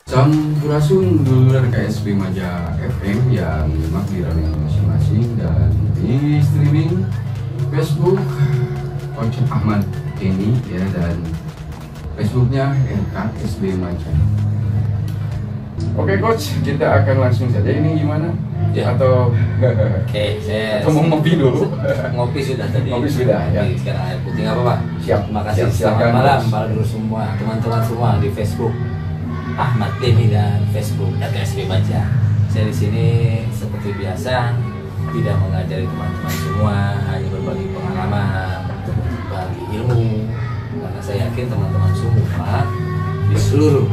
Sampurasun dulur KSB Maja FM yang menyimak di radio masing-masing dan di streaming Facebook Coach Ahmad Denny ya, dan Facebooknya KSB Maja. Oke Coach, kita akan langsung saja. Ini gimana? Ya. Atau saya mau ngopi dulu? Ngopi sudah tadi. Ngopi sudah ya. Sekarang air putih nggak apa-apa. Siap. Terima kasih. Siap, Selamat malam para dulu semua, teman-teman semua di Facebook Ahmad Denny dan Facebook KSB Maja. Saya di sini seperti biasa tidak mengajari teman-teman semua, hanya berbagi pengalaman, berbagi ilmu, karena saya yakin teman-teman semua di seluruh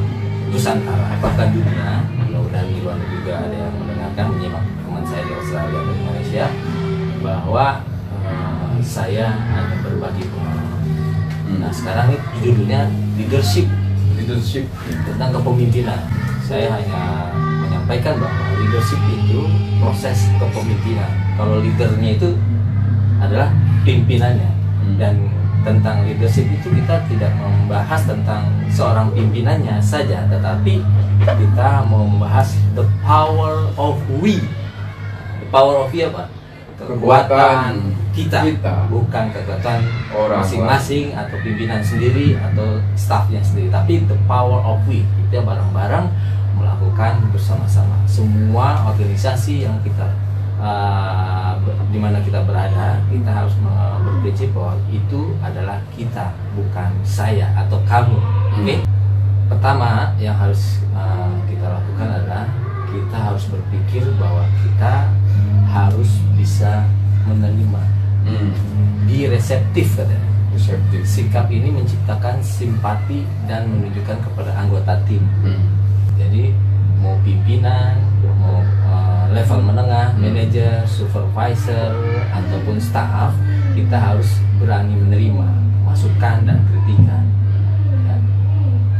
Nusantara bahkan dunia, mudah-mudahan di luar negeri juga ada yang mendengarkan, menyimak teman saya di Australia dan Malaysia, bahwa saya hanya berbagi pengalaman. Nah sekarang ini judulnya leadership tentang kepemimpinan. Saya hanya menyampaikan bahwa leadership itu proses kepemimpinan. Kalau leadernya itu adalah pimpinannya, dan tentang leadership itu kita tidak membahas tentang seorang pimpinannya saja, tetapi kita mau membahas the power of we. The power of we apa? Kekuatan kita, bukan kekuatan orang masing-masing atau pimpinan sendiri atau staffnya sendiri, tapi the power of we. Kita bareng-bareng melakukan bersama-sama. Semua organisasi yang kita di mana kita berada, kita harus berprinsip bahwa itu adalah kita, bukan saya atau kamu. Oke? Pertama yang harus kita lakukan adalah kita harus berpikir bahwa kita harus bisa menerima, be reseptif katanya. Sikap ini menciptakan simpati dan menunjukkan kepada anggota tim. Jadi mau pimpinan, mau level menengah, manajer, supervisor ataupun staff, kita harus berani menerima masukan dan kritikan. Ya.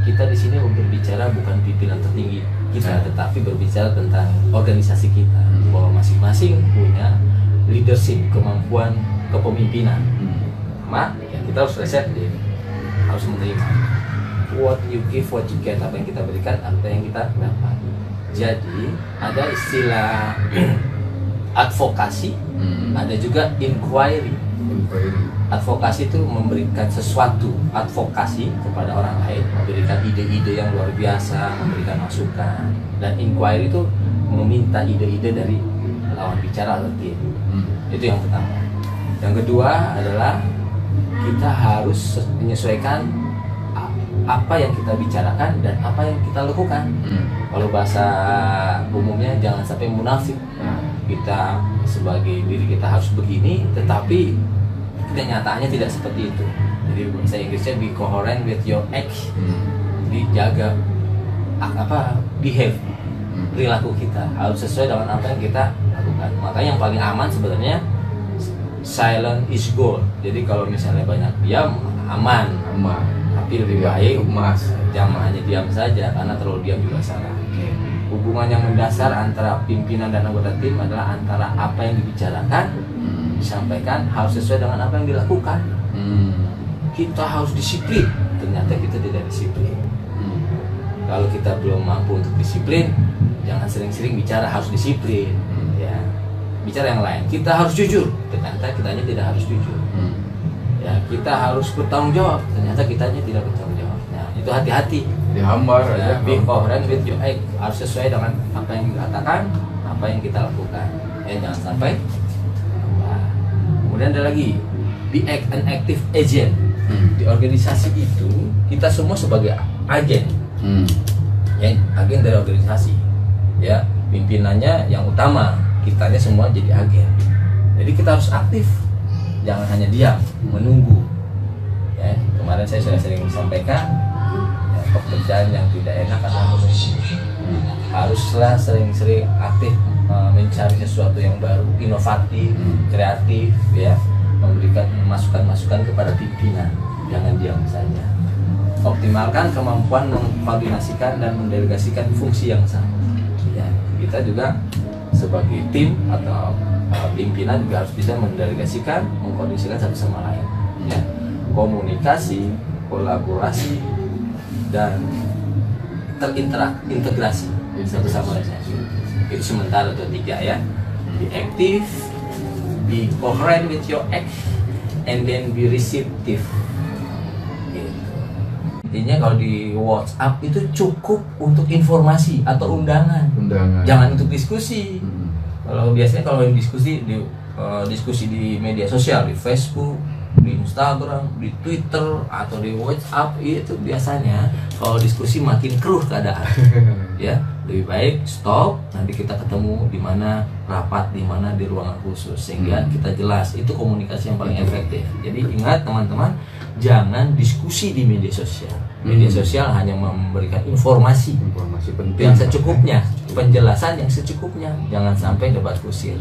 Kita di sini berbicara bukan pimpinan tertinggi kita, tetapi berbicara tentang organisasi kita, bahwa masing-masing punya leadership, kemampuan kepemimpinan. Ya kita harus reseptif, harus menerima. What you give, what you get. Apa yang kita berikan, apa yang kita dapat. Jadi ada istilah advokasi, ada juga inquiry. Advokasi itu memberikan sesuatu, advokasi kepada orang lain, memberikan ide-ide yang luar biasa, memberikan masukan. Dan inquiry itu meminta ide-ide dari lawan bicara atau tim. Itu yang pertama. Yang kedua adalah kita harus menyesuaikan apa yang kita bicarakan dan apa yang kita lakukan. Kalau bahasa umumnya jangan sampai munafik. Kita sebagai diri kita harus begini, tetapi kenyataannya tidak seperti itu. Jadi bahasa Inggrisnya be coherent with your act. Jadi jaga behave, perilaku kita harus sesuai dengan apa yang kita lakukan. Makanya yang paling aman sebenarnya silent is gold. Jadi kalau misalnya banyak diam, aman. Tapi lebih baik jangan hanya diam saja, karena terlalu diam juga salah. Hubungan yang mendasar antara pimpinan dan anggota tim adalah antara apa yang dibicarakan, disampaikan harus sesuai dengan apa yang dilakukan. Kita harus disiplin, ternyata kita tidak disiplin. Kalau kita belum mampu untuk disiplin, jangan sering-sering bicara harus disiplin. Ya, bicara yang lain. Kita harus jujur, ternyata kitanya tidak harus jujur. Ya, kita harus bertanggung jawab, ternyata kitanya tidak bertanggung jawab. Nah, itu hati-hati. Dihambar ya, be coherent with your act, harus sesuai dengan apa yang dikatakan, apa yang kita lakukan. Jangan sampai. Kemudian ada lagi, be an active agent. Di organisasi itu kita semua sebagai agen, ya, agen dari organisasi. Ya, pimpinannya yang utama, kitanya semua jadi agen. Jadi kita harus aktif. Jangan hanya diam, menunggu. Ya, kemarin saya sudah sering sampaikan, ya, pekerjaan yang tidak enak akan menunggu. Haruslah sering-sering aktif mencari sesuatu yang baru, inovatif, kreatif, ya, memberikan masukan-masukan kepada pimpinan, jangan diam saja. Optimalkan kemampuan mengkoordinasikan dan mendelegasikan fungsi yang sama. Ya, kita juga sebagai tim atau pimpinan juga harus bisa mendelegasikan, mengkoordinasikan satu sama lain. Ya, komunikasi, kolaborasi, dan terintegrasi satu sama lain. Itu sementara atau 3 ya. Be active, be coherent with your act, and then be receptive. Intinya kalau di WhatsApp itu cukup untuk informasi atau undangan. Jangan untuk diskusi. Kalau biasanya kalau diskusi di media sosial, di Facebook, di Instagram, di Twitter, atau di WhatsApp, itu biasanya kalau diskusi makin keruh keadaan. Ya, lebih baik stop, nanti kita ketemu di mana, rapat di mana, di ruangan khusus, sehingga kita jelas. Itu komunikasi yang paling efektif. Jadi ingat teman-teman, jangan diskusi di media sosial. Media sosial hanya memberikan informasi penting yang secukupnya, penjelasan yang secukupnya, jangan sampai debat kusir.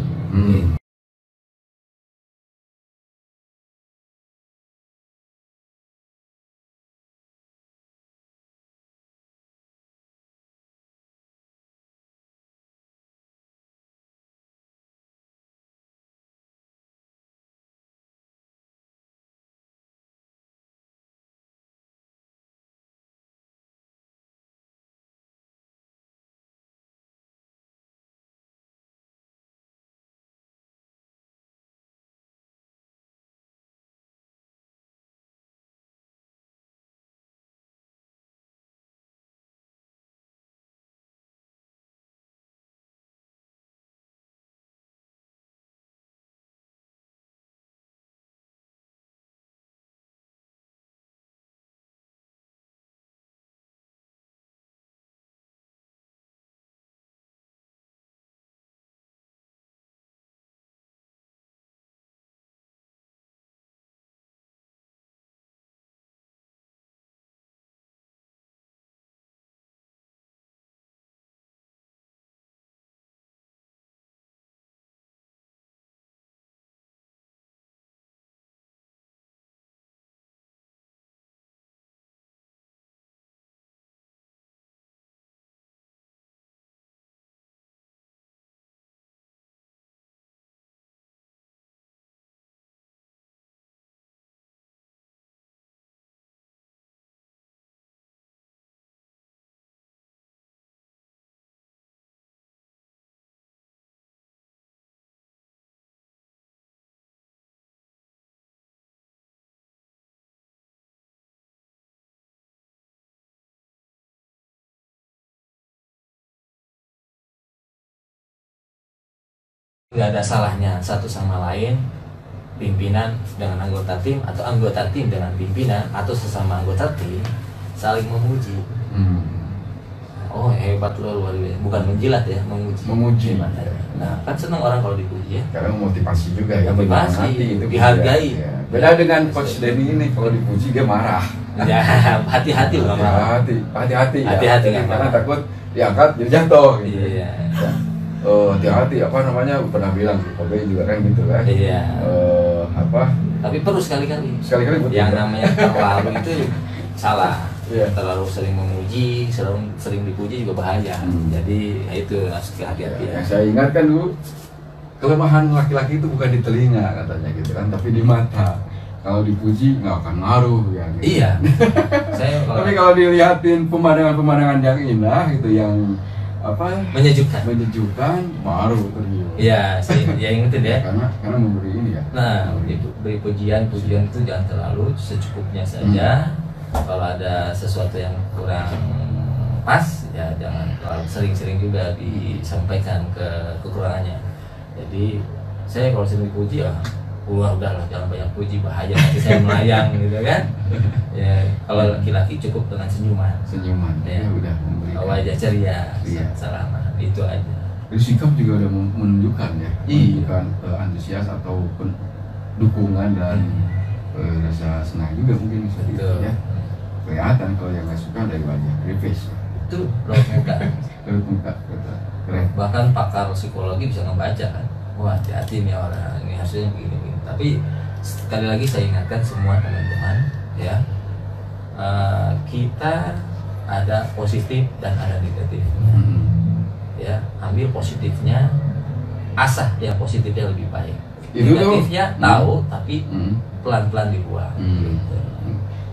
Nggak ada salahnya satu sama lain, pimpinan dengan anggota tim atau anggota tim dengan pimpinan atau sesama anggota tim saling memuji. Oh hebat lo, luar biasa. Bukan menjilat ya, memuji. Nah kan senang orang kalau dipuji ya. Karena motivasi juga ya. Motivasi, itu dihargai. Ya. Beda dengan Coach Denny ini, kalau dipuji dia marah. Ya hati-hati loh. Hati-hati ya. Hati-hati karena takut diangkat jadi jatuh. Gitu. Iya. Hati-hati apa namanya, pernah bilang Kobe juga kan gitu kan. Iya. Tapi perlu sekali-kali betul. Yang namanya terlalu itu salah. Iya. Terlalu sering memuji, sering dipuji juga bahaya. Jadi ya itu harus hati-hati ya. Saya ingatkan dulu, kelemahan laki-laki itu bukan di telinga katanya gitu kan, tapi di mata. Kalau dipuji nggak akan ngaruh ya. Gitu. Iya. Tapi kalau dilihatin pemandangan-pemandangan yang indah gitu, yang menyejukkan baru tergiur. Iya, ya ingetin ya. Karena memberi ini ya. Nah, beri pujian itu jangan terlalu, secukupnya saja. Kalau ada sesuatu yang kurang pas, ya jangan terlalu sering-sering juga disampaikan kekurangannya. Jadi saya kalau sering dipuji ya, udahlah jangan banyak puji, bahaya nanti saya melayang gitu kan. Ya kalau laki-laki cukup dengan senyuman ya, udah memberikan wajah ceria, salaman, itu aja. Jadi sikap juga udah menunjukkan ya, menunjukkan antusias ataupun dukungan dan rasa senang juga mungkin bisa gitu ya. kelihatan. Kalau yang nggak suka dari wajah, dari face. Itu raut muka. Raut muka, betul. Keren. Bahkan pakar psikologi bisa ngebaca kan, wah hati-hati nih orang ini hasilnya begini. Tapi sekali lagi saya ingatkan semua teman-teman ya, kita ada positif dan ada negatifnya. Ya, ambil positifnya, asah yang positifnya lebih baik. Itu Negatifnya tahu tapi pelan-pelan dibuang. Gitu.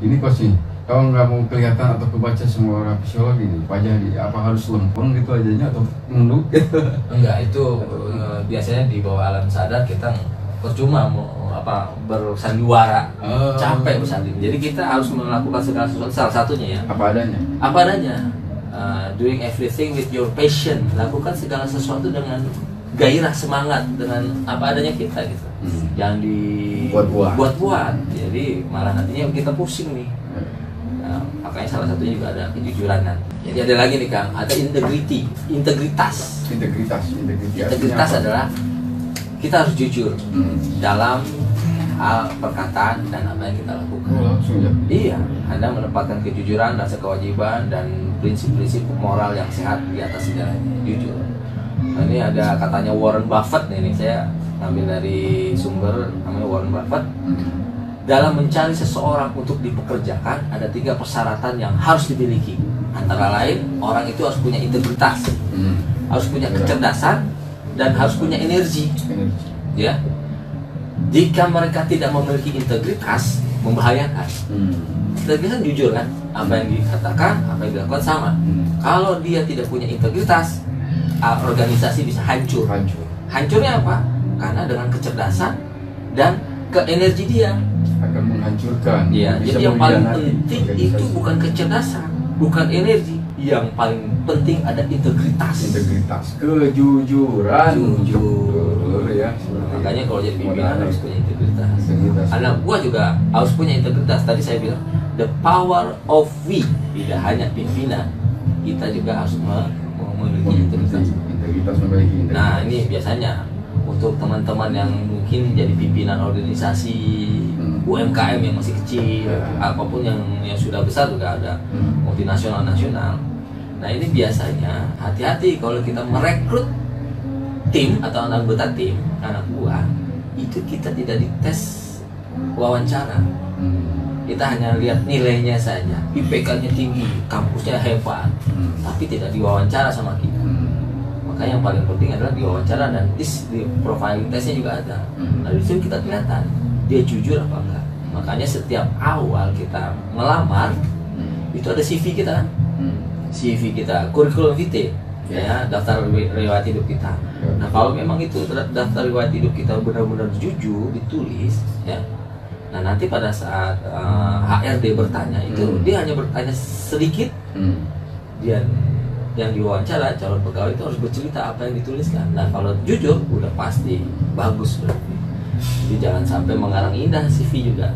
Ini coach nih, kalau nggak mau kelihatan atau kebaca semua orang psikologi nih, wajah apa harus lempeng gitu wajahnya atau nunduk gitu? Enggak, itu biasanya di bawah alam sadar kita percuma mau bersandiwara, capek bersandiwara. Jadi kita harus melakukan segala sesuatu, salah satunya ya Apa adanya. apa adanya. Doing everything with your passion, lakukan segala sesuatu dengan gairah, semangat, dengan apa adanya kita gitu. Jangan dibuat-buat. Jadi malah nantinya kita pusing nih. Nah, makanya salah satunya juga ada kejujuran kan. Jadi ada lagi nih Kang, ada integritas. Integritas adalah kita harus jujur dalam hal perkataan dan apa yang kita lakukan. Langsung ya. Iya, Anda menempatkan kejujuran, rasa kewajiban, dan prinsip-prinsip moral yang sehat di atas segalanya. Jujur. Nah, ini ada katanya Warren Buffett nih, saya ambil dari sumber namanya Warren Buffett. Dalam mencari seseorang untuk dipekerjakan, ada 3 persyaratan yang harus dimiliki. Antara lain, orang itu harus punya integritas, harus punya kecerdasan, dan harus punya energi. Ya. Jika mereka tidak memiliki integritas, membahayakan. Integritas kan jujur kan, apa yang dikatakan, apa yang dilakukan sama. Kalau dia tidak punya integritas, organisasi bisa hancur. Hancurnya apa? Karena dengan kecerdasan dan keenergi dia akan menghancurkan. Iya, jadi yang paling penting itu bukan kecerdasan, bukan energi. Yang paling penting ada integritas. Kejujuran. Jujur ya. Makanya kalau jadi pimpinan harus punya integritas. Anak buah juga harus punya integritas. Tadi saya bilang the power of we, tidak hanya pimpinan, kita juga harus memiliki integritas. Nah ini biasanya untuk teman-teman yang mungkin jadi pimpinan organisasi UMKM yang masih kecil, apapun yang sudah besar juga ada, multinasional, nasional. Nah ini biasanya hati-hati kalau kita merekrut tim atau anggota tim, anak buah, itu kita tidak dites wawancara. Kita hanya lihat nilainya saja, IPK-nya tinggi, kampusnya hebat, tapi tidak diwawancara sama kita. Maka yang paling penting adalah diwawancara, dan di profiling testnya juga ada. Nah di situ kita kelihatan dia jujur apa enggak. Makanya setiap awal kita melamar itu ada CV kita, CV kita, kurikulum vitae, ya, daftar riwayat hidup kita. Nah kalau memang itu daftar riwayat hidup kita benar-benar jujur ditulis, ya. Nah nanti pada saat HRD bertanya itu dia hanya bertanya sedikit, dia yang diwawancara calon pegawai itu harus bercerita apa yang dituliskan. Nah kalau jujur udah pasti bagus berarti. Jadi jangan sampai mengarang indah CV juga.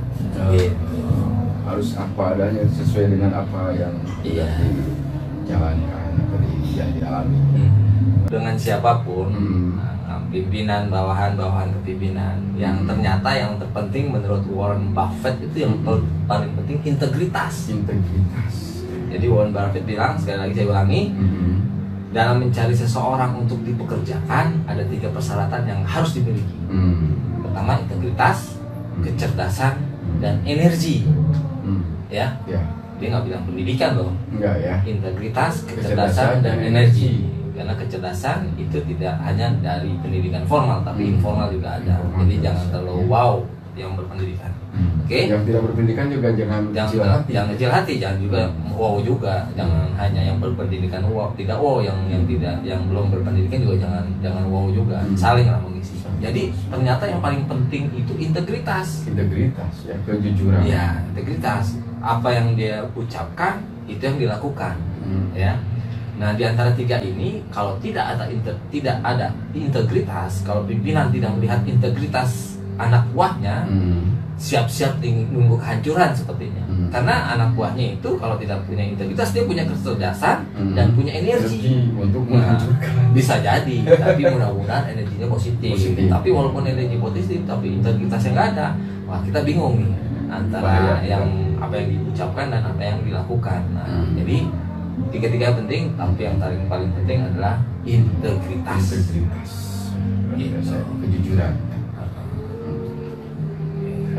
Harus apa adanya sesuai dengan apa yang dijalankan atau yang dialami. Dengan siapapun, pimpinan, bawahan kepimpinan, yang ternyata yang terpenting menurut Warren Buffett itu yang paling penting integritas. Jadi Warren Buffett bilang, sekali lagi saya ulangi, dalam mencari seseorang untuk dipekerjakan ada 3 persyaratan yang harus dimiliki. Pertama integritas, kecerdasan, dan energi. Ya. Dia nggak bilang pendidikan loh. Enggak ya. Integritas, kecerdasan, dan energi. Karena kecerdasan itu tidak hanya dari pendidikan formal, tapi informal juga ada. Jadi jangan terlalu wow yang berpendidikan. Oke. Yang tidak berpendidikan juga jangan kecil hati, jangan juga wow juga. Jangan hanya yang berpendidikan wow, tidak wow, yang belum berpendidikan juga jangan wow juga. Saling lah mengisi. Jadi ternyata yang paling penting itu integritas. Ya, kejujuran. Ya, integritas. Apa yang dia ucapkan itu yang dilakukan. Ya. Nah, di antara 3 ini kalau tidak ada integritas, kalau pimpinan tidak melihat integritas anak buahnya, siap-siap nunggu kehancuran sepertinya. Karena anak buahnya itu kalau tidak punya integritas, dia punya kecerdasan dan punya energi untuk menghancurkan. Bisa jadi, tapi mudah-mudahan energinya positif. Tapi walaupun energi positif, tapi integritasnya nggak ada, wah kita bingung nih antara yang apa yang diucapkan dan apa yang dilakukan. Nah, jadi tiga-tiga penting, tapi yang paling penting adalah integritas. Gitu. Kejujuran.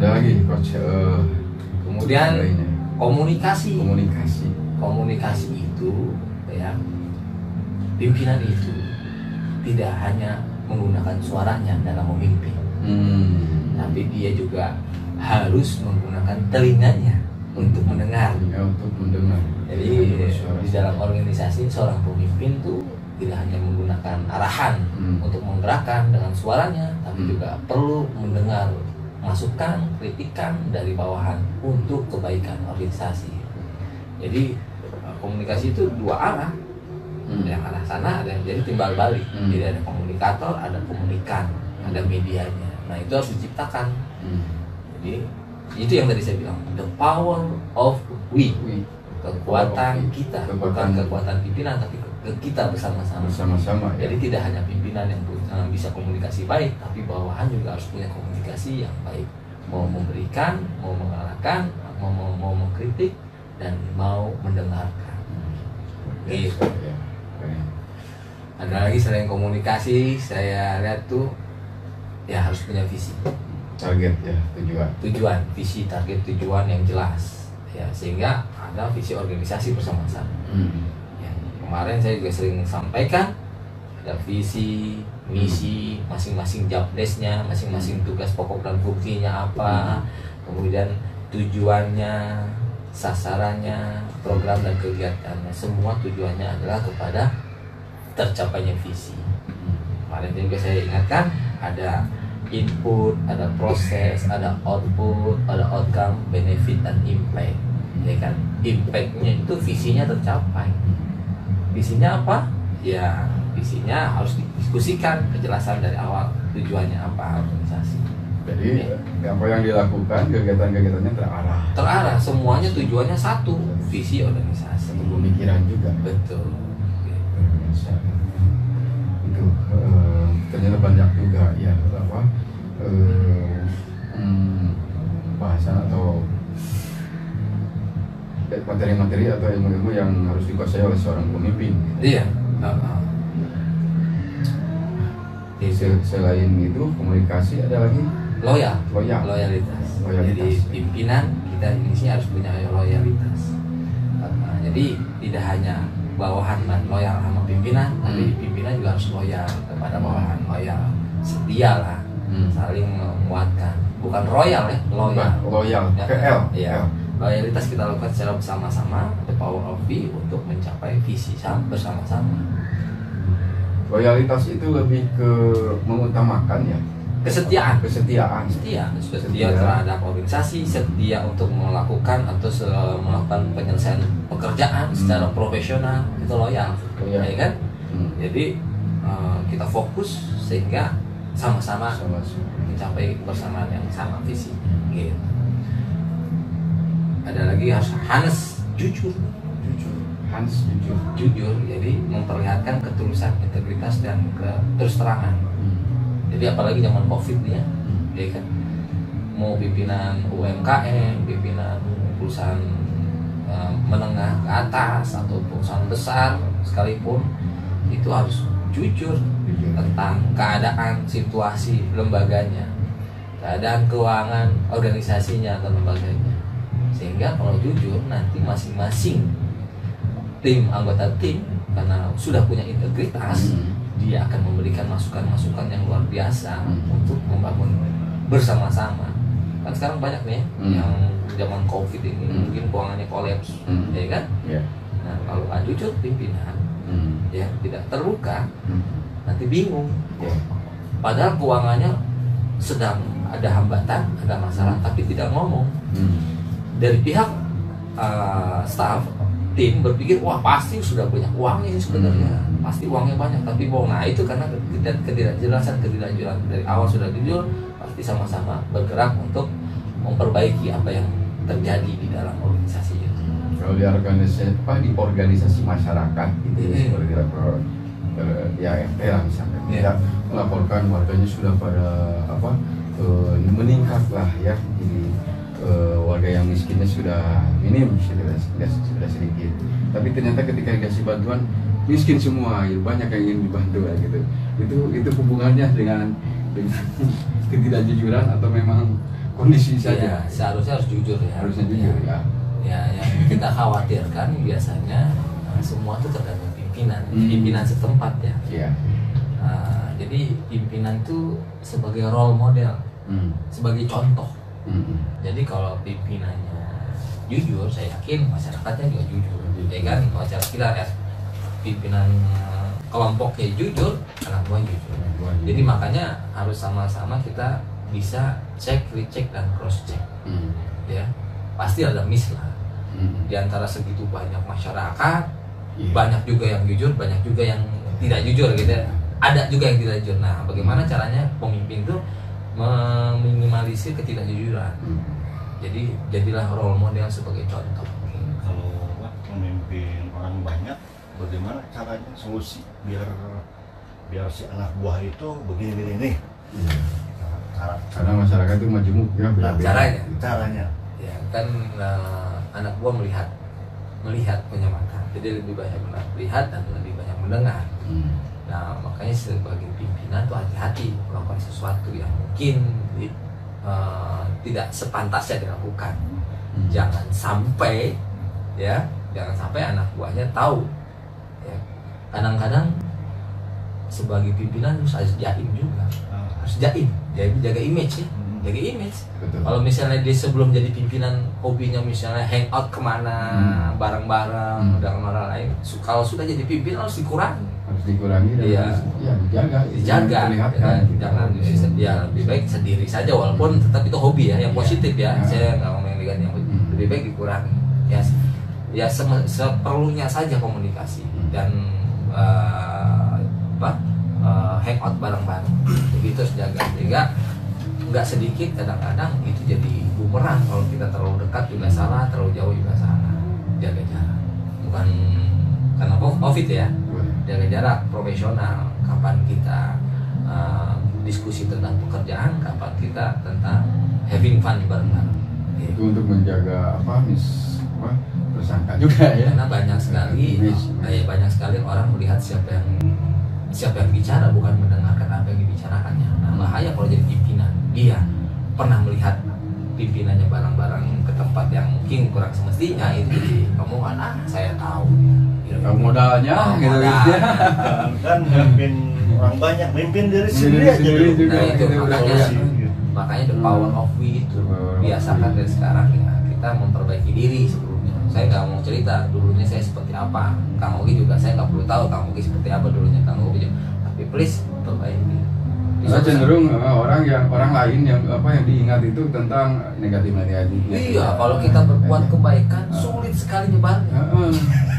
Ada lagi coach. Kemudian komunikasi. Komunikasi itu ya, pimpinan itu tidak hanya menggunakan suaranya dalam memimpin, tapi dia juga harus menggunakan telinganya untuk mendengar. Jadi di dalam organisasi seorang pemimpin tuh tidak hanya menggunakan arahan untuk menggerakkan dengan suaranya, tapi juga perlu mendengar masukan, kritikan dari bawahan untuk kebaikan organisasi. Jadi komunikasi itu dua arah, yang arah sana ada yang jadi timbal balik. Jadi ada komunikator, ada komunikan, ada medianya. Nah itu harus diciptakan. Jadi itu yang tadi saya bilang, the power of we, kekuatan kita, bukan kekuatan pimpinan, tapi kita bersama-sama. Jadi tidak hanya pimpinan yang bisa komunikasi baik, tapi bawahan juga harus punya komunikasi yang baik. Mau memberikan, mau mengarahkan, mau mengkritik, dan mau mendengarkan. Gitu. Ada lagi selain komunikasi, saya lihat tuh ya harus punya visi. Target ya, tujuan, visi, target, tujuan yang jelas ya, sehingga ada visi organisasi bersama-sama. Ya, kemarin saya juga sering sampaikan ada visi, misi, masing-masing job desk-nya, masing-masing tugas pokok dan fungsinya apa, kemudian tujuannya, sasarannya, program dan kegiatannya, semua tujuannya adalah kepada tercapainya visi. Kemarin juga saya ingatkan ada input, ada proses, ada output, ada outcome, benefit, dan impact. Ya kan, impactnya itu visinya tercapai. Visinya apa? Ya visinya harus didiskusikan, kejelasan dari awal tujuannya apa organisasi. Jadi apa yang dilakukan, kegiatan-kegiatannya terarah, semuanya tujuannya satu, visi organisasi. Satu pemikiran juga. Betul. Itu ternyata banyak juga ya apa bahasan atau materi-materi atau ilmu-ilmu yang harus dikuasai oleh seorang pemimpin. Iya. Selain itu komunikasi ada lagi loyalitas. Jadi pimpinan kita ini harus punya loyalitas. Jadi tidak hanya bawahan loyal sama pimpinan, tapi pimpinan juga harus loyal kepada bawahan, loyal, setia lah, saling menguatkan. Bukan royal ya, loyal. Ya. Loyalitas kita lakukan secara bersama-sama, the power of we, untuk mencapai visi bersama-sama. Loyalitas itu lebih ke mengutamakan ya, kesetiaan terhadap organisasi, setia untuk melakukan atau melakukan penyelesaian pekerjaan secara profesional, itu loyal. Ya kan? Jadi kita fokus sehingga sama-sama mencapai kebersamaan yang sama visi. Gitu. Ada lagi harus jujur. Jadi memperlihatkan ketulusan, integritas, dan terus terangan. Jadi apalagi zaman COVID nih ya kan, mau pimpinan UMKM, pimpinan perusahaan menengah ke atas atau perusahaan besar sekalipun, itu harus jujur tentang keadaan, situasi lembaganya, keadaan keuangan organisasinya atau lembaganya. Sehingga kalau jujur, nanti masing-masing anggota tim karena sudah punya integritas, dia akan memberikan masukan-masukan yang luar biasa untuk membangun bersama-sama. Kan sekarang banyak nih yang zaman COVID ini mungkin keuangannya kolaps, ya kan? Nah kalau jujur pimpinan ya tidak terbuka, nanti bingung. Padahal keuangannya sedang ada hambatan, ada masalah, tapi tidak ngomong. Dari pihak staff tim berpikir, wah pasti sudah banyak uangnya ini sebenarnya, pasti uangnya banyak, tapi bohong. Nah itu karena ketidakjelasan dari awal sudah jujur, pasti sama-sama bergerak untuk memperbaiki apa yang terjadi di dalam organisasi itu. Kalau di organisasi masyarakat itu seperti ya RT lah misalnya, kita melaporkan warganya sudah pada meningkat lah ya, jadi warga yang miskinnya sudah minim, sudah sedikit. Tapi ternyata ketika dikasih bantuan miskin semua, ya, banyak yang ingin dibantu ya, gitu. Itu hubungannya dengan ketidakjujuran atau memang kondisi saja? Ya, seharusnya harus jujur ya. Harusnya jujur ya. Ya, yang kita khawatirkan biasanya semua itu tergantung pimpinan setempat ya. Iya. Jadi pimpinan itu sebagai role model, sebagai contoh. Jadi kalau pimpinannya jujur, saya yakin masyarakatnya juga jujur. Ya kan, masyarakat kita ya, pimpinan kelompoknya jujur, anak buah jujur. Jadi makanya harus sama-sama kita bisa cek, recheck dan cross check. Ya, pasti ada miss lah. Di antara segitu banyak masyarakat, banyak juga yang jujur, banyak juga yang tidak jujur gitu ya. Ada juga yang tidak jujur. Nah, bagaimana caranya pemimpin tuh meminimalisir ketidakjujuran? Jadi jadilah role model sebagai contoh. Kalau memimpin orang banyak, bagaimana caranya solusi biar si anak buah itu begini-begini nih? Karena masyarakat itu majemuk ya, beda-beda. Caranya Ya kan, anak buah melihat punya mata, jadi lebih banyak melihat dan lebih banyak mendengar. Nah, makanya sebagai pimpinan tuh hati-hati melakukan sesuatu yang mungkin tidak sepantasnya dilakukan. Jangan sampai anak buahnya tahu. Ya. Kadang-kadang sebagai pimpinan harus jaim juga, harus jaim, jaga image ya. Jaga image. Kalau misalnya dia sebelum jadi pimpinan hobinya misalnya hangout kemana bareng-bareng dengan orang lain, kalau sudah jadi pimpinan harus dikurangi dan dijaga, jangan ya, lebih baik sendiri saja walaupun tetap itu hobi ya, yang positif ya. Saya nggak ngomong yang lebih baik dikurangi ya, seperlunya saja komunikasi dan hangout bareng-bareng, begitu harus jaga. Nggak sedikit kadang-kadang itu jadi bumerang, kalau kita terlalu dekat juga salah, terlalu jauh juga salah. Jaga jarak, bukan karena COVID ya, jaga jarak, profesional. Kapan kita diskusi tentang pekerjaan, kapan kita tentang having fun bareng-bareng. Itu untuk menjaga tersangka juga ya, karena banyak sekali orang melihat siapa yang bicara, bukan mendengarkan apa yang dibicarakannya. Nah, bahaya kalau jadi pimpinan, dia pernah melihat pimpinannya barang-barang ke tempat yang mungkin kurang semestinya, itu jadi omongan, saya tahu kamu modalnya gitu ya. Kan memimpin orang banyak, memimpin diri sendiri aja dulu. Nah, itu makanya the power of we itu biasakan dari sekarang ya, kita memperbaiki diri sebelumnya. Saya nggak mau cerita dulunya saya seperti apa, Kang Ogi juga saya nggak perlu tahu Kang Ogi seperti apa dulunya, Kang Ogi juga. Tapi please perbaiki. Saya cenderung orang lain yang diingat itu tentang negatif. Iya, kalau kita berbuat kebaikan sulit sekali nyebarnya.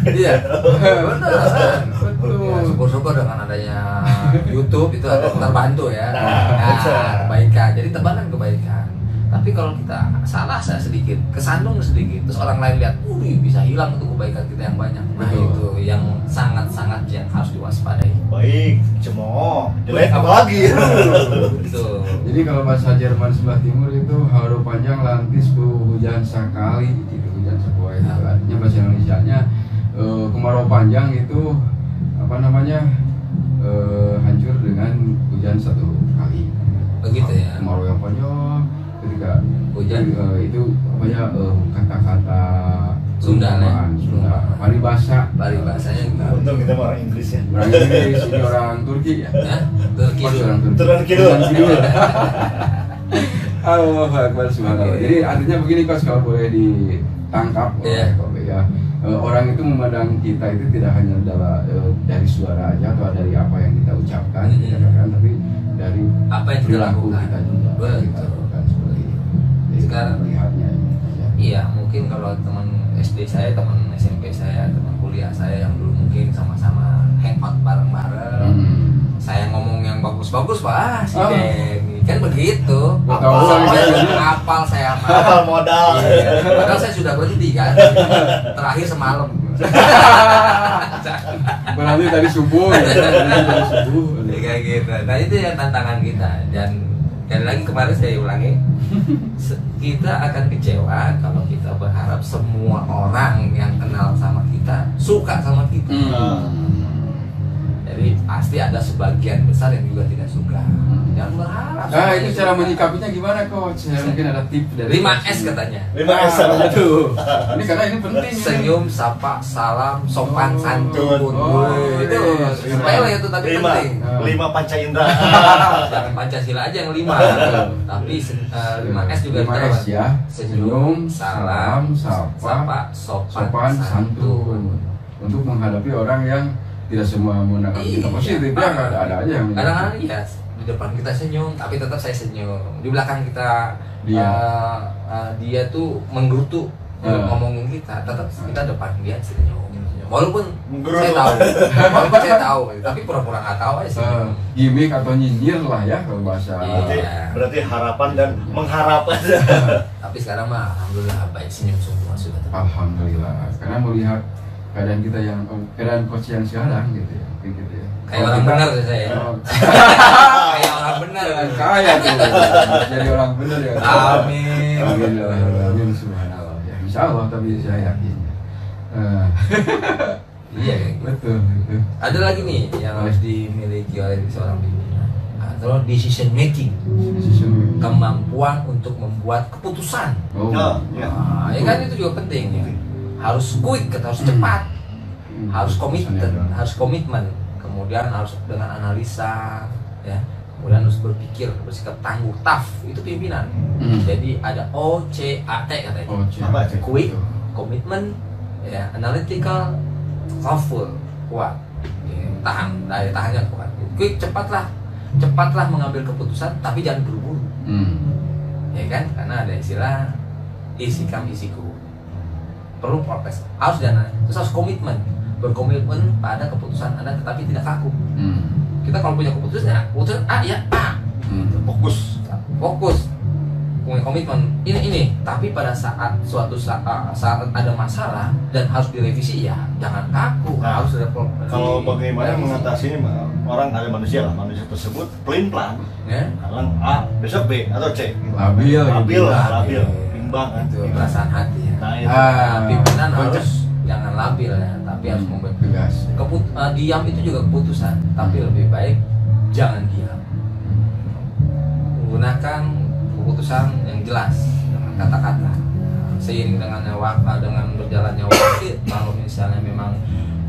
Iya, benar. Betul. Syukur-syukur dengan adanya YouTube itu ada terbantu ya. Kebaikan. Jadi tebaran kebaikan. Tapi kalau kita salah sedikit, kesandung sedikit, terus orang lain lihat, bisa hilang itu kebaikan kita yang banyak. Nah, itu yang sangat-sangat yang harus diwaspadai. Baik, cemooh, jelek apalagi. Betul. Jadi kalau bahasa Jerman sebelah timur itu haru panjang lantis hujan sekali, itu hujan sebuah itu. Artinya bahasa Indonesianya kemarau panjang itu hancur dengan hujan satu kali. Begitu ya. Kemarau yang panjang ketika hujan itu kata-kata Sunda. Paribasanya untung kita orang Inggris ya. Orang Inggris, ini orang Turki ya. Turun kidul. Akbar subhanallah. Jadi artinya begini Coach, kalau boleh ditangkap ya. Orang itu memandang kita itu tidak hanya dari suara aja atau dari apa yang kita ucapkan, tapi dari apa yang kita lakukan kita juga. Kita lakukan seperti itu. Sekarang melihatnya. Iya, mungkin kalau teman SD saya, teman SMP saya, teman kuliah saya yang dulu mungkin sama-sama hangout bareng-bareng, saya ngomong yang bagus-bagus, Denny kan begitu. Apal saya apal modal. Padahal saya sudah berhenti kan. Terakhir semalam. Berarti tadi subuh. Kayak gitu. Nah, itu yang tantangan kita, dan Dan lagi kemarin saya ulangi, kita akan kecewa kalau kita berharap semua orang yang kenal sama kita suka sama kita. Jadi pasti ada sebagian besar yang juga tidak suka. Jangan berharap. Nah, itu cara menyikapinya gimana coach? Ya, mungkin ada tips dari 5S katanya. 5S. Aduh. Ini karena ini penting. Senyum, sapa, salam, sopan, santun. Oh, Itu iya. sepele itu tapi penting. 5 panca indera. Jangan Pancasila aja yang 5. Tapi 5S juga 5S ya. Senyum, salam, sapa, sopan, santun. Untuk menghadapi orang yang tidak semua menggunakan kita positif ya, ada aja yang kadang-kadang ya di depan kita senyum tapi tetap saya senyum, di belakang kita dia tuh menggerutu ngomongin kita, tetap kita depan dia senyum. Walaupun saya tahu tapi pura-pura nggak tahu aja senyum. Gimik atau nyinyir lah ya kalau bahasa. Berarti harapan dan mengharap aja. Tapi sekarang mah alhamdulillah baik, senyum semua sudah. Alhamdulillah, karena melihat keadaan kita keadaan coach yang sekarang gitu ya, gitu ya. Kayak orang benar saya. Kayak orang benar. Kayak tuh. Jadi orang benar ya. Amin. Amin subhanallah. Ya, insya Allah, tapi saya yakin. Iya betul. Ada lagi nih yang harus dimiliki oleh seorang pimpinan, atau decision making. Kemampuan untuk membuat keputusan. Ya. Ya kan itu juga penting ya. Harus quick, harus cepat, harus komitmen, kemudian harus dengan analisa, ya, kemudian harus berpikir, bersikap tangguh, tough, itu pimpinan. Jadi ada OCAT katanya. Quick, komitmen, ya, analytical, thoughtful, kuat, ya, daya tahannya kuat. Quick, cepatlah mengambil keputusan, tapi jangan buru-buru, ya kan? Karena ada istilah isi kam isiku. Perlu proses, harus dana, terus harus berkomitmen pada keputusan Anda tetapi tidak kaku. Kita kalau punya keputusan A ya A, fokus, punya komitmen ini, tapi pada suatu saat ada masalah dan harus direvisi ya jangan kaku, harus ada kalau bagaimana mengatasi ini, orang ada manusia tersebut pelin-pelan, ya, kadang A besok B atau C, labil, bimbang kan, itu perasaan hati ya. Pimpinan harus jangan labil ya, tapi harus membuat tegas. Diam itu juga keputusan, tapi lebih baik jangan diam. Gunakan keputusan yang jelas dengan kata-kata. Seiring dengan berjalannya waktu, kalau misalnya memang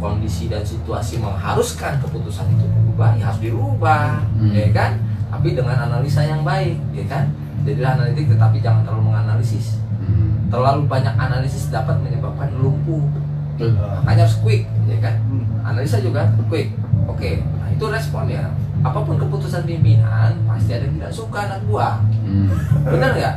kondisi dan situasi mengharuskan keputusan itu berubah, ya harus dirubah, ya kan? Tapi dengan analisa yang baik, ya kan? Jadi analitik, tetapi jangan terlalu menganalisis. Terlalu banyak analisis dapat menyebabkan lumpuh. Makanya harus quick, ya kan? Analisa juga quick. Oke, nah itu respon ya. Apapun keputusan pimpinan pasti ada yang tidak suka anak buah. Benar nggak?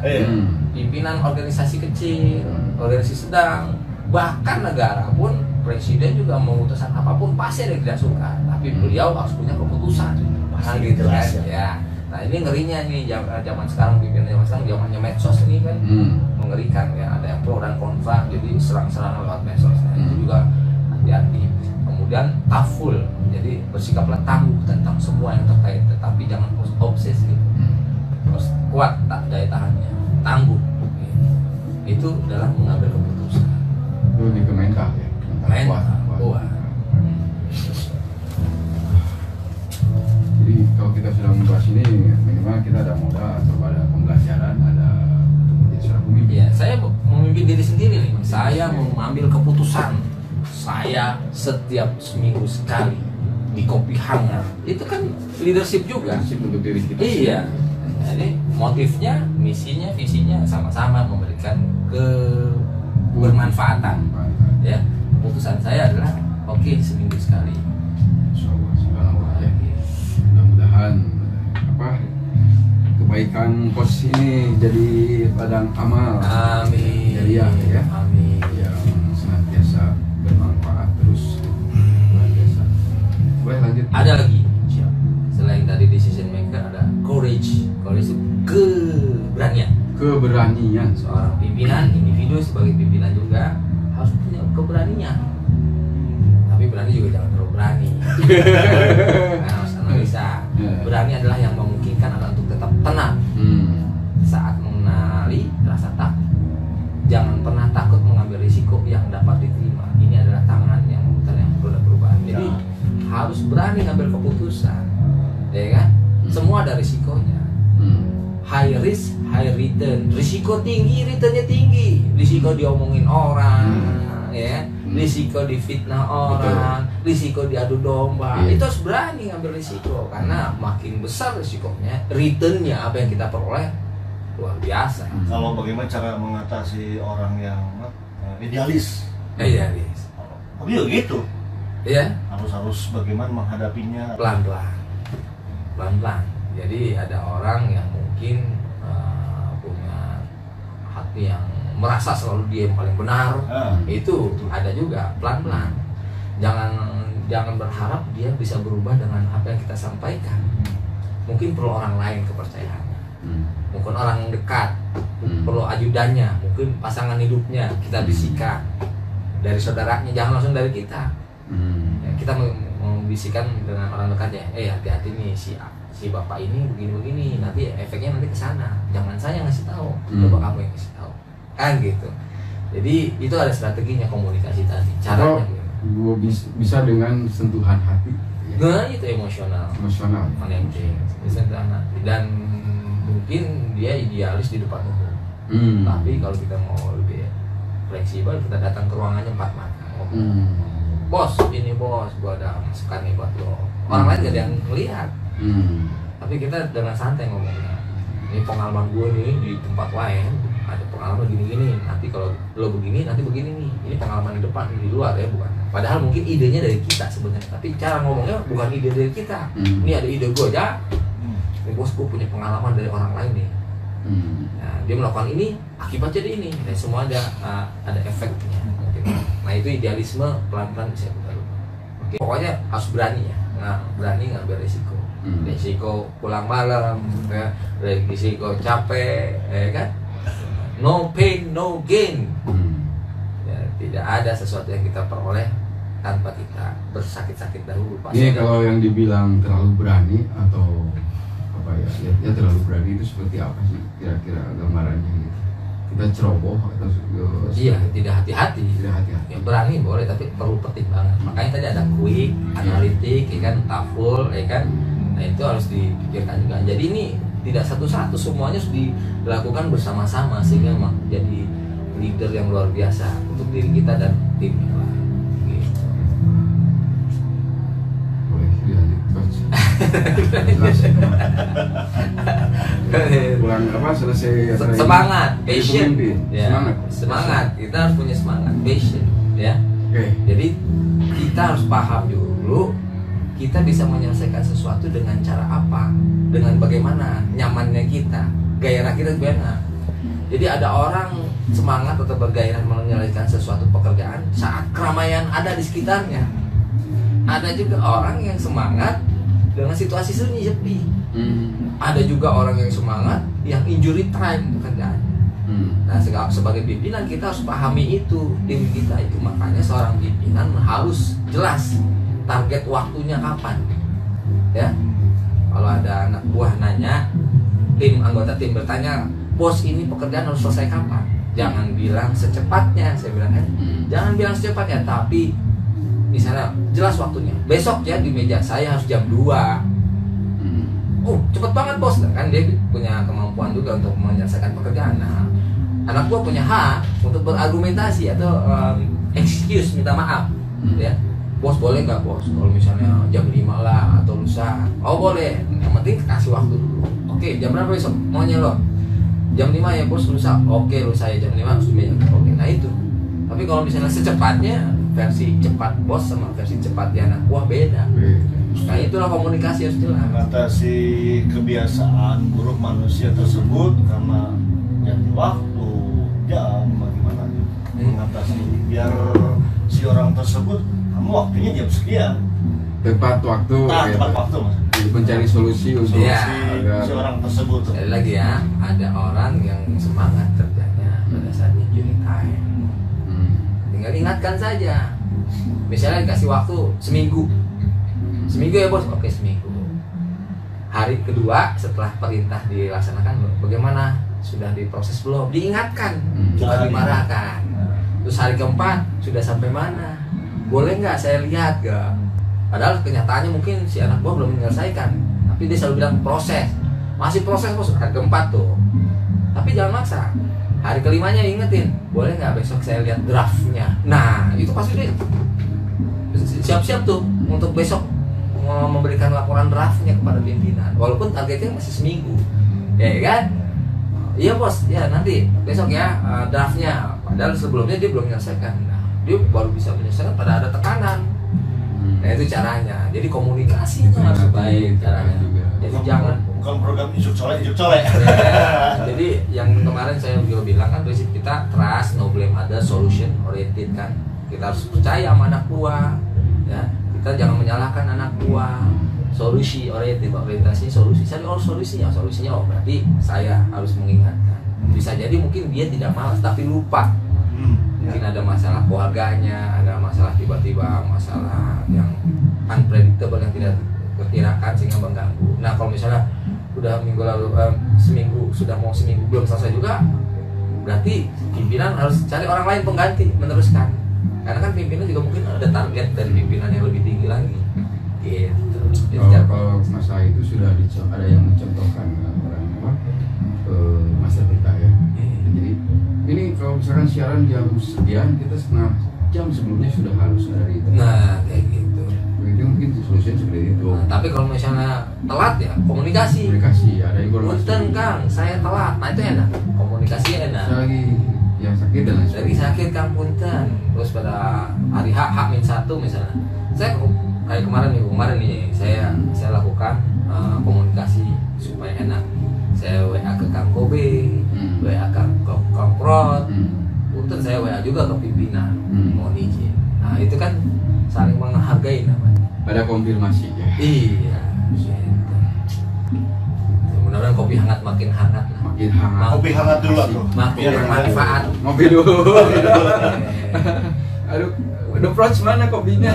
Pimpinan organisasi kecil, organisasi sedang, bahkan negara pun presiden juga memutuskan apapun pasti ada yang tidak suka. Tapi beliau harus punya keputusan. Pasti gitu kan? Ya. Nah ini ngerinya nih zaman sekarang, pimpinan zaman sekarang zamannya medsos ini kan mengerikan ya, ada yang pro dan kontra, jadi serang-serang lewat medsos. Nah, itu juga hati-hati. Kemudian taful, jadi bersikaplah tangguh tentang semua yang terkait, tetapi jangan obsesi. Terus kuat daya tahannya, tangguh. Itu dalam mengambil keputusan. Itu di Kementak ya. Kuat. Jadi kalau kita sudah membahas ini, minimal kita ada modal atau ada pembelajaran, ada menjadi seorang pemimpin. Ya, saya memimpin diri sendiri nih. Saya mengambil keputusan. Saya setiap seminggu sekali di kopi hangat. Itu kan leadership juga. Leadership untuk diri kita. Iya. Jadi motifnya, misinya, visinya sama-sama memberikan kebermanfaatan. Ya, keputusan saya adalah oke, seminggu sekali. Mudah-mudahan kebaikan pos ini jadi padang amal. Amin. Jariah ya. Amin. Yang senantiasa bermanfaat terus. Luar biasa. Boleh lanjut. Ada lagi. Selain tadi decision maker, ada courage. Courage itu keberanian. Seorang pimpinan, individu sebagai pimpinan juga harus punya keberanian. Tapi berani juga jangan terlalu berani. Harus analisa. Berani adalah yang memungkinkan Anda untuk tetap tenang harus berani ngambil keputusan, ya kan? Semua ada risikonya. High risk, high return. Risiko tinggi, returnnya tinggi. Risiko diomongin orang, ya. Risiko difitnah orang, risiko diadu domba. Itu harus berani ngambil risiko karena makin besar risikonya, returnnya apa yang kita peroleh luar biasa. Kalau bagaimana cara mengatasi orang yang idealis? Idealis. Tapi ya gitu. Iya. Harus bagaimana menghadapinya? Pelan-pelan. Jadi ada orang yang mungkin punya hati yang merasa selalu dia yang paling benar, itu ada juga. Pelan-pelan, jangan berharap dia bisa berubah dengan apa yang kita sampaikan. Mungkin perlu orang lain kepercayaannya, mungkin orang dekat, perlu ajudannya, mungkin pasangan hidupnya kita bisikan, dari saudaranya, jangan langsung dari kita. Ya, kita membisikkan dengan orang dekatnya, hati-hati nih si bapak ini begini-begini, nanti efeknya nanti ke sana, jangan saya ngasih tahu, coba kamu yang kasih tahu. Kan gitu. Jadi itu ada strateginya komunikasi tadi. Caranya gue bisa dengan sentuhan hati. Nah, itu emosional. Connecting. Sentuhan hati. Dan mungkin dia idealis di depan umum. Tapi kalau kita mau lebih fleksibel, kita datang ke ruangannya 4 mata. Bos, ini bos, gua ada masukan nih buat lo. Orang lain gak ada yang ngelihat. Tapi kita dengan santai ngomongnya. Ini pengalaman gue nih di tempat lain, ada pengalaman gini-gini, nanti kalau lo begini, nanti begini nih. Ini pengalaman di depan, di luar ya, bukan. Padahal mungkin idenya dari kita sebenarnya, tapi cara ngomongnya bukan ide dari kita. Ini ada ide gue aja. Ini bos, gue punya pengalaman dari orang lain nih. Nah, dia melakukan ini, akibat jadi ini. Dan semua ada efeknya. Nah, itu idealisme pelan-pelan bisa kita lupa. Pokoknya harus berani ya. Nah, berani ngambil risiko. Risiko pulang malam, ya, risiko capek, ya kan? No pain, no gain. Ya, tidak ada sesuatu yang kita peroleh tanpa kita bersakit-sakit dahulu. Ini kalau yang dibilang terlalu berani atau apa ya terlalu berani itu seperti apa sih kira-kira gambarannya gitu? Kita ceroboh atau tidak hati-hati. Ya, berani boleh, tapi perlu pertimbangan. Makanya tadi ada quick, analitik, ya kan, taful, ya kan. Nah, itu harus dipikirkan juga. Jadi ini tidak satu-satu, semuanya harus dilakukan bersama-sama sehingga jadi leader yang luar biasa untuk diri kita dan tim yang lain. Gitu. Boleh dilanjut, Coach. Pulang apa selesai semangat, passion. Ya. Semangat. Kita harus punya semangat, passion, ya. Jadi kita harus paham dulu kita bisa menyelesaikan sesuatu dengan cara apa, dengan bagaimana nyamannya kita, gairah kita gimana. Jadi ada orang semangat atau bergairah menyelesaikan sesuatu pekerjaan saat keramaian ada di sekitarnya. Ada juga orang yang semangat dengan situasi sunyi sepi. Ada juga orang yang semangat yang injury time pekerjaan. Nah, sebagai pimpinan kita harus pahami itu, tim kita itu. Makanya seorang pimpinan harus jelas target waktunya kapan, ya. Kalau ada anak buah nanya, anggota tim bertanya, bos ini pekerjaan harus selesai kapan? Jangan bilang secepatnya, saya bilang kan, jangan bilang secepatnya, tapi misalnya jelas waktunya. Besok ya di meja saya harus jam 2. Oh, cepet banget bos, kan dia punya kemampuan juga untuk menyelesaikan pekerjaan. Nah, anak buah punya hak untuk berargumentasi atau excuse, minta maaf, ya. Bos boleh nggak bos kalau misalnya jam 5 lah atau lusa? Oh boleh, yang penting kasih waktu dulu. Oke, jam berapa besok? Maunya lo? Jam 5 ya bos, lusa? Oke, lusa ya jam 5 harus meja. Oke, nah itu. Tapi kalau misalnya secepatnya, versi cepat bos sama versi cepat di anak buah beda. Nah itulah komunikasi harus jelas. Mengatasi kebiasaan buruk manusia tersebut karena jadi waktu, jam, bagaimana mengatasi biar si orang tersebut kamu waktunya jam sekian, tepat waktu, tepat waktu mas. Mencari solusi untuk si orang tersebut. Sekali lagi ya, ada orang yang semangat kerjanya pada saat injury time. Tinggal ingatkan saja. Misalnya dikasih waktu seminggu ya bos, oke seminggu. Hari kedua setelah perintah dilaksanakan, bagaimana? Sudah diproses belum? Diingatkan, bukan dimarahkan. Terus hari keempat sudah sampai mana? Boleh nggak saya lihat gak? Padahal kenyataannya mungkin si anak buah belum menyelesaikan, tapi dia selalu bilang proses, masih proses bos. Hari keempat tuh, tapi jangan maksa. Hari kelimanya ingetin, boleh nggak besok saya lihat draftnya. Nah itu pasti dia siap-siap tuh untuk besok memberikan laporan draftnya kepada pimpinan, walaupun targetnya masih seminggu, ya kan? Iya bos, ya nanti besok ya draftnya. Padahal sebelumnya dia belum menyelesaikan. Nah, dia baru bisa menyelesaikan pada ada tekanan. Nah itu caranya. Jadi komunikasinya harus baik caranya. Jadi jangan bukan program ijuk colek. Ya, jadi yang kemarin saya juga bilang kan prinsip kita trust, no blame others, solution oriented kan. Kita harus percaya sama anak buah, ya. Kita jangan menyalahkan anak buah. Solusi oriented, orientasinya solusi. Cari solusinya berarti saya harus mengingatkan. Bisa jadi mungkin dia tidak malas tapi lupa. Mungkin ada masalah keluarganya, ada masalah tiba-tiba masalah yang unpredictable yang tidak diperkirakan sehingga mengganggu. Nah kalau misalnya udah minggu lalu seminggu belum selesai juga, berarti pimpinan harus cari orang lain pengganti meneruskan. Karena kan pimpinan juga mungkin ada target dari pimpinan yang lebih tinggi lagi. Gitu. Kalau masalah itu sudah ada yang mencontohkan orang master kita ya. Jadi ini kalau misalkan siaran jam sekian, kita setengah jam sebelumnya sudah harus ada itu. Nah kayak gitu. Itu mungkin solusinya seperti itu. Nah, tapi kalau misalnya telat ya komunikasi ada informasi. Punten Kang, saya telat. Nah itu enak. Komunikasi enak. Saya lagi yang sakit dan lain Lagi sakit Kang punten. Terus pada hari H-1 misalnya. Saya kayak kemarin nih saya lakukan komunikasi supaya enak. Saya WA ke Kang Kobe, WA ke Kang Prot, punten saya WA juga ke pimpinan, mohon izin. Nah itu kan saling menghargai namanya. Ada konfirmasi ya. Iya. Mudah-mudahan kopi hangat makin hangat lah. Makin hangat. Kopi hangat dulu tuh. Makin bermanfaat. Ngopi dulu. Aduh, udah approach mana kopinya?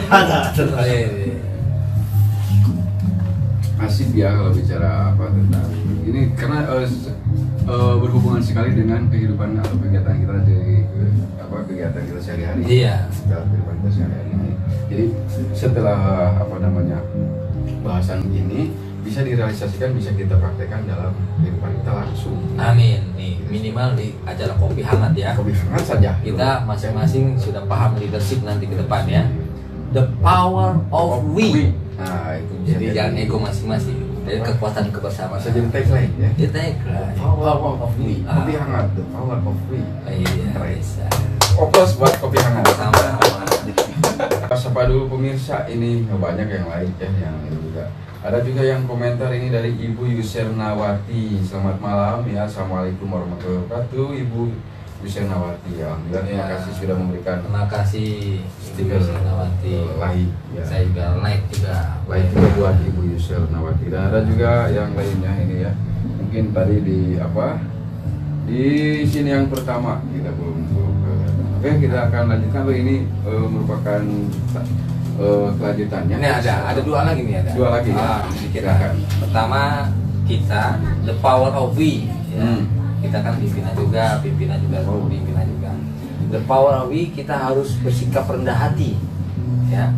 Asik ya kalau bicara apa tentang ini karena berhubungan sekali dengan kehidupan atau kegiatan kita di kegiatan kita sehari-hari. Iya. Dalam kehidupan kita sehari-hari. Jadi setelah bahasan ini bisa direalisasikan, bisa kita praktekkan dalam kehidupan kita langsung. Amin. Nih minimal di acara kopi hangat ya. Kopi hangat saja. Kita masing-masing sudah paham leadership nanti ke depan ya. The power of we. Nah itu. Jadi jangan ego masing-masing. Dari kekuatan kebersamaan. Bisa jadi tagline ya. Jadi tagline. Power of we. Kopi hangat. The power of we. Iya. Bisa. Oplos buat kopi hangat. Sama. Sapa dulu pemirsa, ini banyak yang lain ya yang juga. Ada juga yang komentar ini dari Ibu Yusernawati. Selamat malam ya. Assalamualaikum warahmatullahi wabarakatuh. Ibu Yusernawati. Alhamdulillah terima kasih sudah memberikan. Terima kasih Ibu Yusernawati. Like ya. Saya juga like juga. Like juga buat Ibu Yusernawati. Dan ada juga yang lainnya ini ya. Mungkin tadi di sini yang pertama kita belum. Oke, kita akan lanjutkan. Ini merupakan kelanjutannya. Ini ada dua lagi nih ada. Dua lagi ya. Silakan. Pertama kita the power of we. Ya. Kita kan pimpinan juga. Pimpinan juga. The power of we, kita harus bersikap rendah hati. Ya.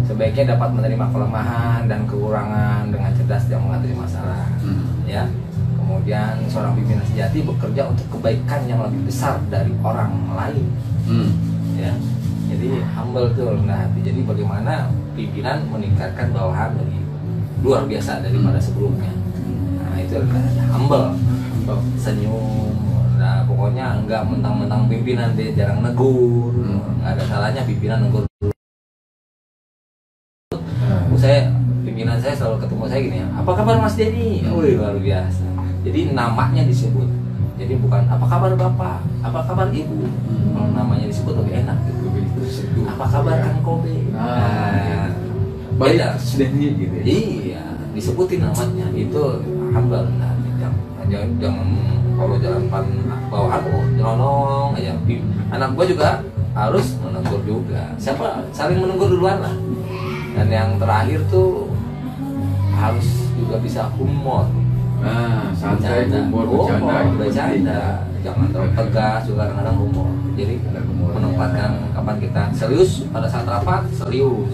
Sebaiknya dapat menerima kelemahan dan kekurangan dengan cerdas dan mengatasi masalah. Ya. Kemudian seorang pimpinan sejati bekerja untuk kebaikan yang lebih besar dari orang lain. Ya, jadi humble tuh rendah hati. Jadi bagaimana pimpinan meningkatkan bawahan lebih luar biasa daripada sebelumnya. Nah itu humble, senyum. Nah pokoknya enggak mentang-mentang pimpinan dia jarang negur. Nggak ada salahnya pimpinan negur dulu. Pimpinan saya selalu ketemu saya gini ya. Apa kabar Mas Denny? Wih luar biasa. Jadi namanya disebut. Jadi bukan apa kabar Bapak, apa kabar Ibu. Kalau namanya disebut lebih enak gitu. Apa kabar Kang Kobe? Nah, beda sedihnya gitu ya. Iya, disebutin namanya itu humble. Nah, jangan kalau jalan bawahan nyelonong aja. Anak gua juga harus menegur juga. Siapa saling menegur duluan lah. Dan yang terakhir tuh harus juga bisa humor. Nah, santai, humor, bercanda. Jangan terlalu tegas, juga kadang-kadang humor. Jadi menempatkan kapan kita serius pada saat rapat serius.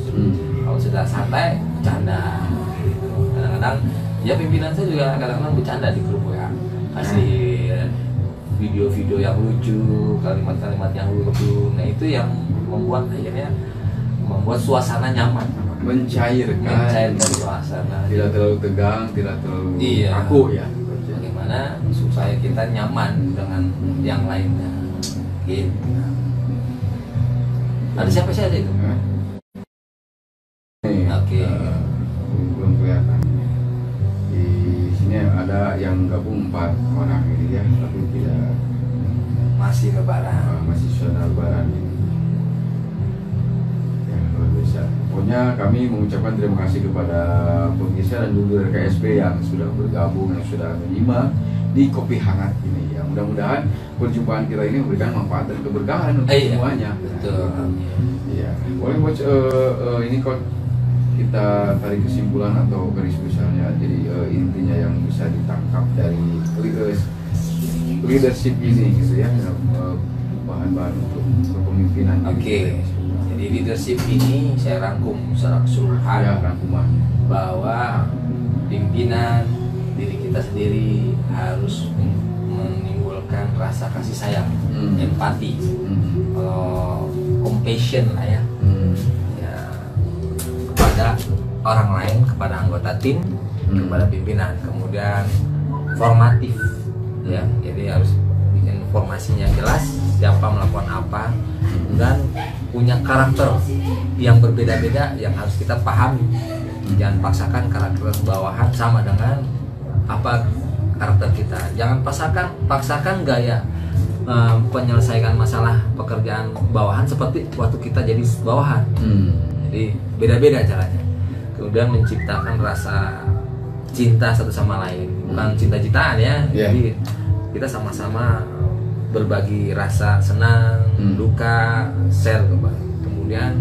Kalau kalau sudah santai bercanda gitu. Kadang-kadang ya pimpinan saya juga kadang-kadang bercanda di grup ya, kasih video-video yang lucu, kalimat-kalimat yang lucu. Nah itu yang membuat akhirnya membuat suasana nyaman, mencairkan suasana, tidak terlalu tegang, tidak terlalu kaku ya. Bagaimana supaya kita nyaman dengan yang lainnya gitu. Ada siapa saja itu? Oke. Belum kelihatan. Di sini ada yang gabung 4 orang ini ya, tapi tidak masih lebaran. Masih suasana lebaran ini. Ya, luar biasa. Pokoknya kami mengucapkan terima kasih kepada pemirsa dan juga KSP yang sudah bergabung, yang sudah menyimak di Kopi Hangat ini ya. Mudah-mudahan perjumpaan kita ini memberikan manfaat dan keberkahan untuk semuanya. Betul. Iya. Boleh coach, ini kok kita tarik kesimpulan atau garis besarnya. Jadi intinya yang bisa ditangkap dari leadership ini gitu ya, bahan-bahan untuk kepemimpinan. Oke. Jadi leadership ini saya rangkum secara keseluruhan ya, rangkuman bahwa pimpinan diri kita sendiri harus menimbulkan rasa kasih sayang, empati, kalau compassion lah ya, ya kepada orang lain, kepada anggota tim, kepada pimpinan. Kemudian formatif, ya, jadi harus bikin informasinya jelas, siapa melakukan apa, dan punya karakter yang berbeda-beda yang harus kita pahami. Jangan paksakan karakter bawahan sama dengan apa karakter kita. Jangan paksakan gaya penyelesaikan masalah pekerjaan bawahan seperti waktu kita jadi bawahan. Jadi beda-beda caranya. Kemudian menciptakan rasa cinta satu sama lain, bukan cinta-cintaan ya. Jadi kita sama-sama berbagi rasa senang, duka, share kembali. Kemudian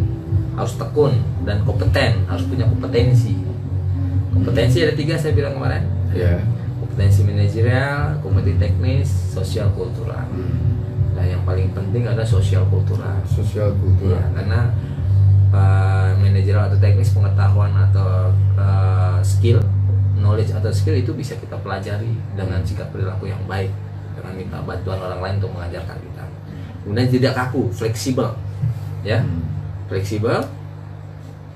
harus tekun dan kompeten, harus punya kompetensi. Kompetensi ada 3 saya bilang kemarin. Kompetensi manajerial, kompetensi teknis, sosial kultural. Nah yang paling penting adalah sosial kultural. Ya, karena manajerial atau teknis, pengetahuan atau skill, knowledge atau skill itu bisa kita pelajari dengan sikap perilaku yang baik, dengan minta bantuan orang lain untuk mengajarkan kita. Kemudian tidak kaku, fleksibel, ya, fleksibel.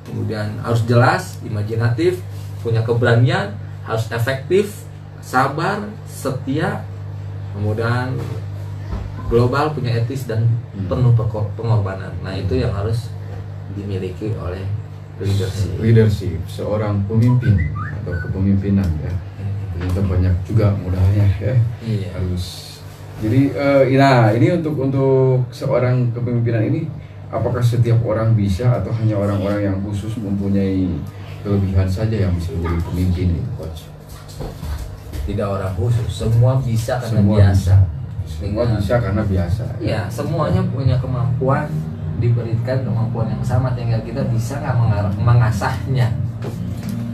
Kemudian harus jelas, imajinatif, punya keberanian, harus efektif, sabar, setia, kemudian global, punya etis dan penuh pengorbanan. Nah itu yang harus dimiliki oleh leadership seorang pemimpin atau kepemimpinan ya. Ternyata banyak juga modalnya ya. Harus. Jadi nah ini untuk seorang kepemimpinan ini, apakah setiap orang bisa atau hanya orang-orang yang khusus mempunyai kelebihan saja yang bisa menjadi pemimpin itu, coach? Tidak orang khusus, semua bisa karena biasa. Semua bisa karena biasa. Ya, semuanya punya kemampuan, diberikan kemampuan yang sama, tinggal kita bisa nggak mengasahnya,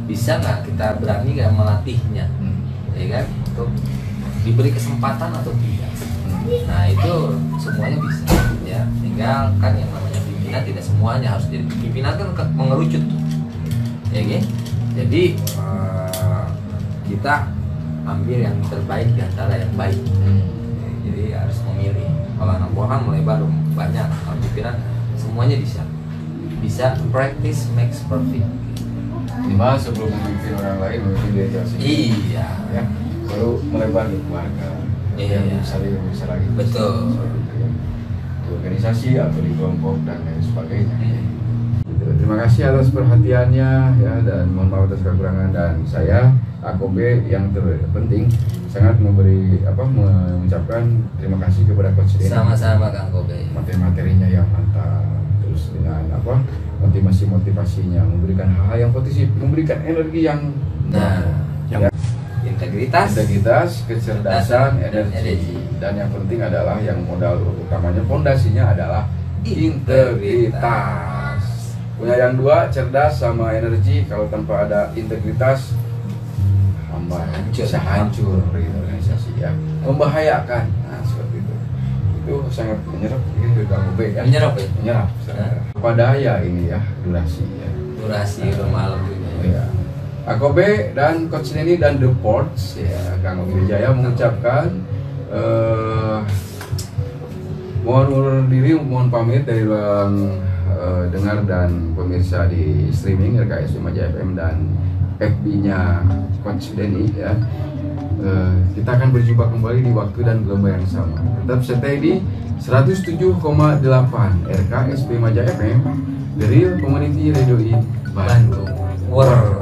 bisa nggak kita berani nggak melatihnya, ya kan? Untuk diberi kesempatan atau tidak. Nah itu semuanya bisa, ya. Tinggal kan yang namanya pimpinan tidak semuanya harus jadi pimpinan, kan mengerucut tuh, ya kan? Jadi kita ambil yang terbaik di antara yang baik. Jadi harus memilih. Kalau anak buah kan mulai baru banyak, kalau pimpinan semuanya bisa practice makes perfect. Minimal sebelum memimpin orang lain memimpin diri sendiri. Iya. Ya, baru melebar ke keluarga. Yang besar lagi. Betul. Di organisasi atau di kelompok dan lain sebagainya. Terima kasih atas perhatiannya ya, dan mohon maaf atas kekurangan, dan saya AKOB yang terpenting sangat mengucapkan terima kasih kepada Coach Denny. Sama-sama Kang Kobe. Materi-materinya yang mantap, terus dengan motivasinya, memberikan hal-hal yang positif, memberikan energi yang integritas, kecerdasan, energi, dan yang penting adalah yang modal utamanya, fondasinya adalah integritas. Punya yang 2, cerdas sama energi. Kalau tanpa ada integritas, bisa hancur organisasi ya, membahayakan. Nah seperti itu sangat menyerap ya, menyerap apa daya ini ya, durasi ya. durasi udah malam juga ya. Ya. Akobe dan Coach Denny dan The Ports ya, Kang Ogi Wijaya mengucapkan mohon undur diri, mohon pamit dari ruang dengar dan pemirsa di streaming RKS Remaja FM dan FB-nya Coach Denny ya. Kita akan berjumpa kembali di waktu dan gelombang yang sama. Tetap stay di 107,8 RKS Remaja FM, The Real Community Radio in Bandung. War.